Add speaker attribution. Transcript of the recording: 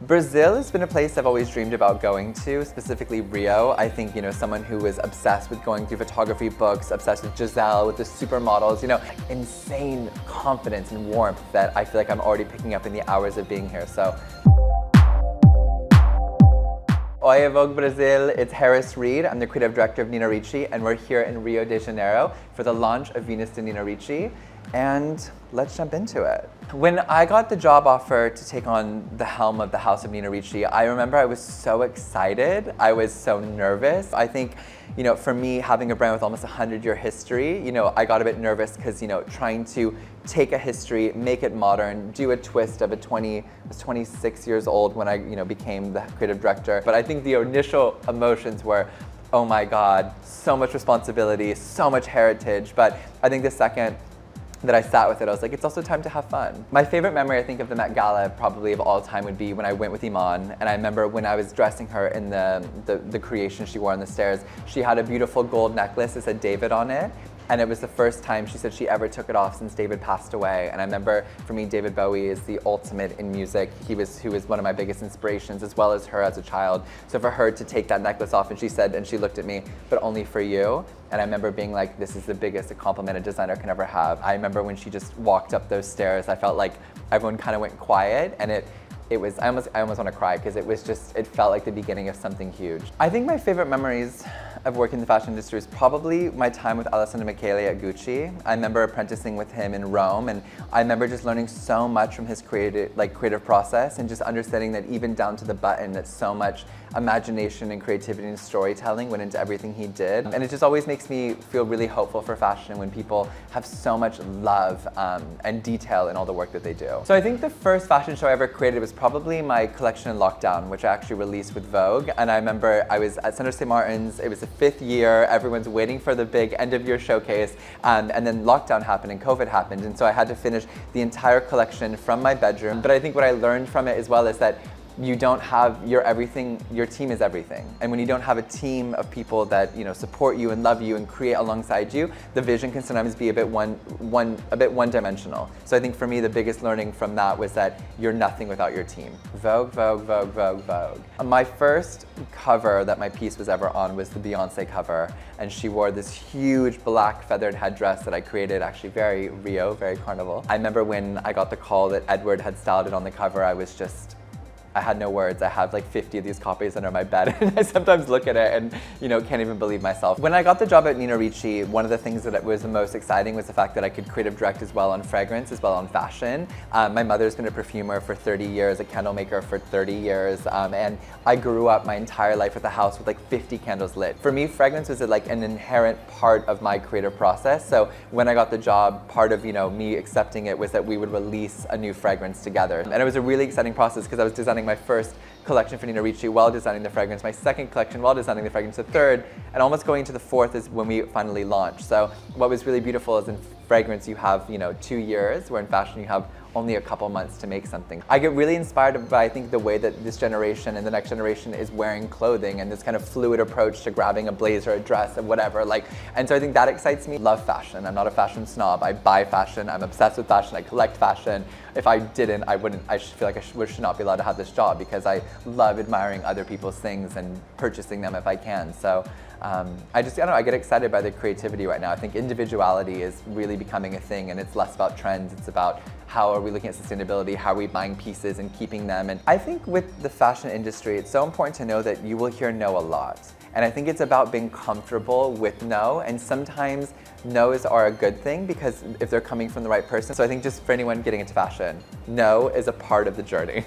Speaker 1: Brazil has been a place I've always dreamed about going to, specifically Rio. I think, someone who was obsessed with going through photography books, obsessed with Giselle, with the supermodels, insane confidence and warmth that I feel like I'm already picking up in the hours of being here, so. Oi, Vogue Brazil, it's Harris Reed. I'm the creative director of Nina Ricci, and we're here in Rio de Janeiro for the launch of Venus de Nina Ricci, and let's jump into it. When I got the job offer to take on the helm of the House of Nina Ricci, I remember I was so excited. I was so nervous. I think, for me, having a brand with almost 100-year history, I got a bit nervous because, trying to take a history, make it modern, do a twist of I was 26 years old when I, became the creative director. But I think the initial emotions were, oh my God, so much responsibility, so much heritage. But I think the second that I sat with it, I was like, it's also time to have fun. My favorite memory, I think, of the Met Gala probably of all time would be when I went with Iman, and I remember when I was dressing her in the creation she wore on the stairs, she had a beautiful gold necklace that said David on it, and it was the first time she said she ever took it off since David passed away. And I remember, for me, David Bowie is the ultimate in music. He was one of my biggest inspirations, as well as her as a child. So for her to take that necklace off, and she said, and she looked at me, but only for you. And I remember being like, this is the biggest compliment a designer can ever have. I remember when she just walked up those stairs, I felt like everyone kind of went quiet, and it was, I almost want to cry, because it felt like the beginning of something huge. I think my favorite memories of working in the fashion industry is probably my time with Alessandro Michele at Gucci. I remember apprenticing with him in Rome, and I remember just learning so much from his creative process, and just understanding that even down to the button, that so much imagination and creativity and storytelling went into everything he did. And it just always makes me feel really hopeful for fashion when people have so much love and detail in all the work that they do. So I think the first fashion show I ever created was probably my collection in lockdown, which I actually released with Vogue. And I remember I was at Centre St. Martin's, it was the 5th year, everyone's waiting for the big end of year showcase, and then lockdown happened and COVID happened, and so I had to finish the entire collection from my bedroom. But I think what I learned from it as well is that you don't have your everything, your team is everything. And when you don't have a team of people that support you and love you and create alongside you, the vision can sometimes be a bit one-dimensional. So I think for me, the biggest learning from that was that you're nothing without your team. Vogue, Vogue, Vogue, Vogue, Vogue. My first cover that my piece was ever on was the Beyonce cover, and she wore this huge black feathered headdress that I created, actually very Rio, very Carnival. I remember when I got the call that Edward had styled it on the cover, I had no words. I have like 50 of these copies under my bed, and I sometimes look at it and can't even believe myself. When I got the job at Nina Ricci, one of the things that was the most exciting was the fact that I could creative direct as well on fragrance, as well on fashion. My mother's been a perfumer for 30 years, a candle maker for 30 years, and I grew up my entire life with a house with like 50 candles lit. For me, fragrance was like an inherent part of my creative process. So when I got the job, part of me accepting it was that we would release a new fragrance together. And it was a really exciting process because I was designing my first collection for Nina Ricci while designing the fragrance, my second collection while designing the fragrance, the third, and almost going to the fourth is when we finally launched. So what was really beautiful is in fragrance you have 2 years, where in fashion you have only a couple months to make something. I get really inspired by, I think, the way that this generation and the next generation is wearing clothing, and this kind of fluid approach to grabbing a blazer, a dress, and whatever. And so I think that excites me. Love fashion. I'm not a fashion snob. I buy fashion. I'm obsessed with fashion. I collect fashion. If I didn't, I feel like I should not be allowed to have this job, because I love admiring other people's things and purchasing them if I can. So I don't know, I get excited by the creativity right now. I think individuality is really becoming a thing, and it's less about trends. It's about how are we looking at sustainability, how are we buying pieces and keeping them. And I think with the fashion industry, it's so important to know that you will hear no a lot. And I think it's about being comfortable with no, and sometimes no's are a good thing because if they're coming from the right person. So I think just for anyone getting into fashion, no is a part of the journey.